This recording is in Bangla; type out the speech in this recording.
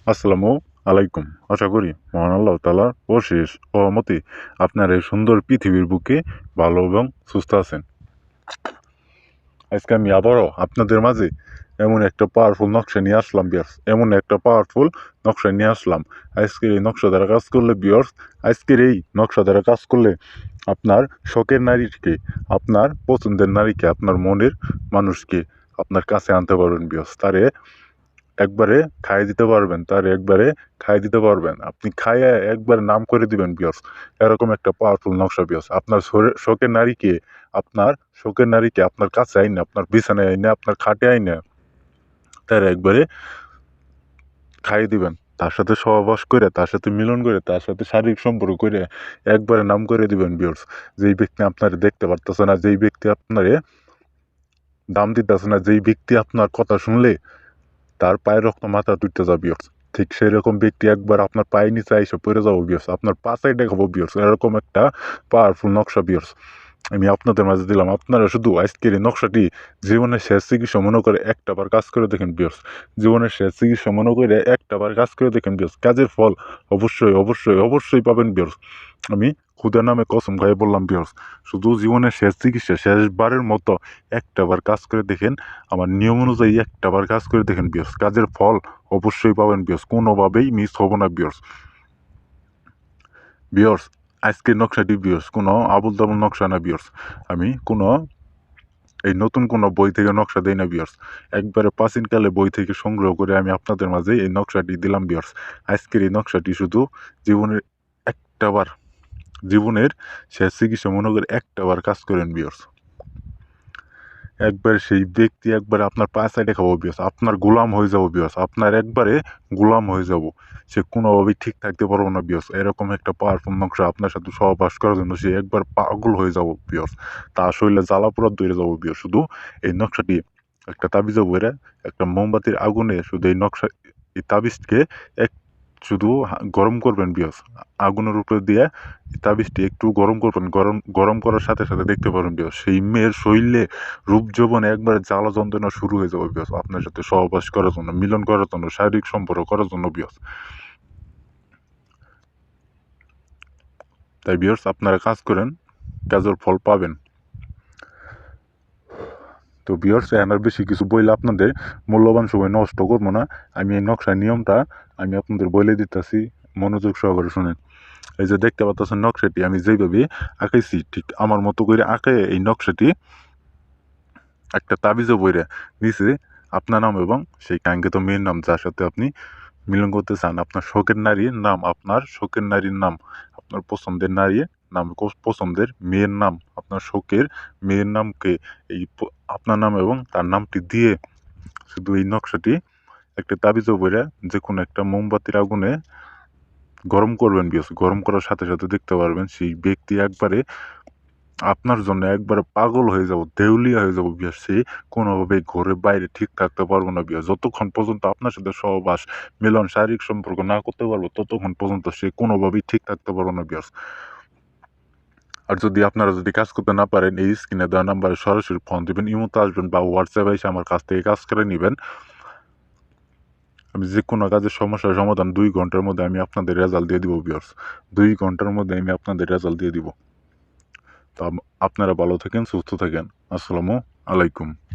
আসসালামু আলাইকুম। আশা করি মহান আল্লাহ তাআলার অশেষ রহমতে আপনার এই সুন্দর পৃথিবীর বুকে ভালো এবং সুস্থ আছেন। আজকে আমি আবারও আপনাদের মাঝে এমন একটা পাওয়ারফুল নকশা নিয়ে আসলাম ভিউয়ার্স। এমন একটা পাওয়ারফুল নকশা নিয়ে আসলাম। আজকের এই নকশা দ্বারা কাজ করলে ভিউয়ার্স, আজকের এই নকশা দ্বারা কাজ করলে আপনার শখের নারীকে, আপনার পছন্দের নারীকে, আপনার মনের মানুষকে আপনার কাছে আনতে পারবেন ভিউয়ার্স। তারে একবারে খাইয়ে দিতে পারবেন, তার একবারে খাইয়ে দিতে পারবেন। আপনি খাইয়ে একবারে নাম করে দিবেন ভিউয়ার্স। এরকম একটা পাওয়ারফুল নকশা ভিউয়ার্স। আপনার শখের নারীকে, আপনার শখের নারীকে আপনার কাছে আইনে, আপনার বিছানায় আইনে, আপনার খাটে আইনে তার একবারে খাইয়ে দিবেন। তার সাথে সহবাস করে, তার সাথে মিলন করে, তার সাথে শারীরিক সম্পর্ক করে একবারে নাম করে দিবেন ভিউয়ার্স। যেই ব্যক্তি আপনারে দেখতে পারতেছে না, যেই ব্যক্তি আপনারে দাম দিতেছে না, যেই ব্যক্তি আপনার কথা শুনলে তার পায়ের রক্ত মাথা টুইটতে যাবে ভিউয়ার্স। ঠিক সেরকম ব্যক্তি একবার আপনার পায়ের নিচে আইসা পড়ে যাবো ভিউয়ার্স। আপনার পাছায় দেখাবো ভিউয়ার্স। এরকম একটা পাওয়ারফুল নকশা ভিউয়ার্স আমি আপনাদের মাঝে দিলাম। আপনারা শুধু আজকের এই নকশাটি জীবনের শেষ চিকিৎসা মনে করে একটাবার কাজ করে দেখেন ভিউয়ার্স। জীবনের শেষ চিকিৎসা মনে করে একটাবার কাজ করে দেখেন ভিউয়ার্স। কাজের ফল অবশ্যই অবশ্যই অবশ্যই পাবেন ভিউয়ার্স। আমি খুদা নামে কসম খাইয়ে বললাম ভিউয়ার্স। শুধু জীবনের শেষ চিকিৎসা শেষবারের মতো একটাবার কাজ করে দেখেন। আমার নিয়ম অনুযায়ী একটাবার কাজ করে দেখেন ভিউয়ার্স। কাজের ফল অবশ্যই পাবেন ভিউয়ার্স। কোনোভাবেই মিস হবো না ভিউয়ার্স। ভিউয়ার্স, আজকের নকশাটি ভিউয়ার্স কোনো আবুল তাবুল নকশা না ভিউয়ার্স। আমি কোনো এই নতুন কোনো বই থেকে নকশা দেই না ভিউয়ার্স। একবারে প্রাচীনকালে বই থেকে সংগ্রহ করে আমি আপনাদের মাঝে এই নকশাটি দিলাম ভিউয়ার্স। আজকের এই নকশাটি শুধু জীবনের একটাবার, জীবনের শেষ চিকিৎসা মনে করে একটাবার কাজ করেন ভিউয়ার্স। একবারে সেই ব্যক্তি একবারে আপনার পায়ে সাইডে খাবো ভিউয়ার্স। আপনার গোলাম হয়ে যাবো ভিউয়ার্স। আপনার একবারে গোলাম হয়ে যাব। সে কোনোভাবেই ঠিক থাকতে পারবো না ভিউয়ার্স। এরকম একটা পাওয়ারফুল নকশা আপনার সাথে সহবাস করার জন্য সে একবার পাগল হয়ে যাব ভিউয়ার্স। তার শরীরে জ্বালা-পোড়া ধরে যাব ভিউয়ার্স। শুধু এই নকশাটি একটা তাবিজে বইরা একটা মোমবাতির আগুনে শুধু এই নকশা, এই তাবিজকে এক শুধু গরম করবেন ভিউয়ার্স। আগুনের উপরে দিয়ে তাবিজটি একটু গরম করবেন। গরম গরম করার সাথে সাথে দেখতে পারবেন ভিউয়ার্স সেই মেয়ের শরীরে রূপ যৌবনে একবারে জ্বালা যন্ত্রণা শুরু হয়ে যাবে ভিউয়ার্স। আপনার সাথে সহবাস করার জন্য, মিলন করার জন্য, শারীরিক সম্পর্ক করার জন্য ভিউয়ার্স। তাই ভিউয়ার্স আপনারা কাজ করেন, কাজের ফল পাবেন। তো ভিউয়ার্স এখন আর বেশি কিছু বইলে আপনাদের মূল্যবান সময় নষ্ট করবো না। আমি এই নকশার নিয়মটা আমি আপনাদের বলে দিতেছি, মনোযোগ সহকারে শুনেন। এই যে দেখতে পাচ্ছেন নকশাটি আমি যেইভাবে আঁকাইছি ঠিক আমার মতো করে আঁকে এই নকশাটি একটা তাবিজও বইরে নিচে আপনার নাম এবং সেই কাঙ্ক্ষিত মেয়ের নাম, যার সাথে আপনি মিলন করতে চান, আপনার শখের নারীর নাম, আপনার শখের নারীর নাম, আপনার পছন্দের নারীর নাম, পছন্দের মেয়ের নাম, আপনার শখের মেয়ের নামকে এই আপনার নাম এবং তার নামটি দিয়ে শুধু এই নকশাটি একটা তাবিজও বইরা যে কোনো একটা মোমবাতির আগুনে গরম করবেন বিয়স। গরম করার সাথে সাথে দেখতে পারবেন সেই ব্যক্তি একবারে আপনার জন্য একবারে পাগল হয়ে যাব, দেউলিয়া হয়ে যাব বিয়াস। সে কোনোভাবে ঘরে বাইরে ঠিক থাকতে পারবো না বিয়াস। যতক্ষণ পর্যন্ত আপনার সাথে সহবাস, মিলন, শারীরিক সম্পর্ক না করতে পারবো ততক্ষণ পর্যন্ত সে কোনোভাবেই ঠিক থাকতে পারবো না বিয়াস। আর যদি আপনারা যদি কাজ করতে না পারেন এই স্ক্রিনে দেওয়া নাম্বারে সরাসরি ফোন দিবেন, ইমোতে আসবেন বা হোয়াটসঅ্যাপে এসে আমার কাছ থেকে কাজ করে নেবেন। আমি যে কোনো কাজের সমস্যার সমাধান 2 ঘন্টার মধ্যে আমি আপনাদের রেজাল্ট দিয়ে দিব ভিউয়ার্স। 2 ঘন্টার মধ্যে আমি আপনাদের রেজাল্ট দিয়ে দিব। তো আপনারা ভালো থাকেন, সুস্থ থাকেন। আসসালামু আলাইকুম।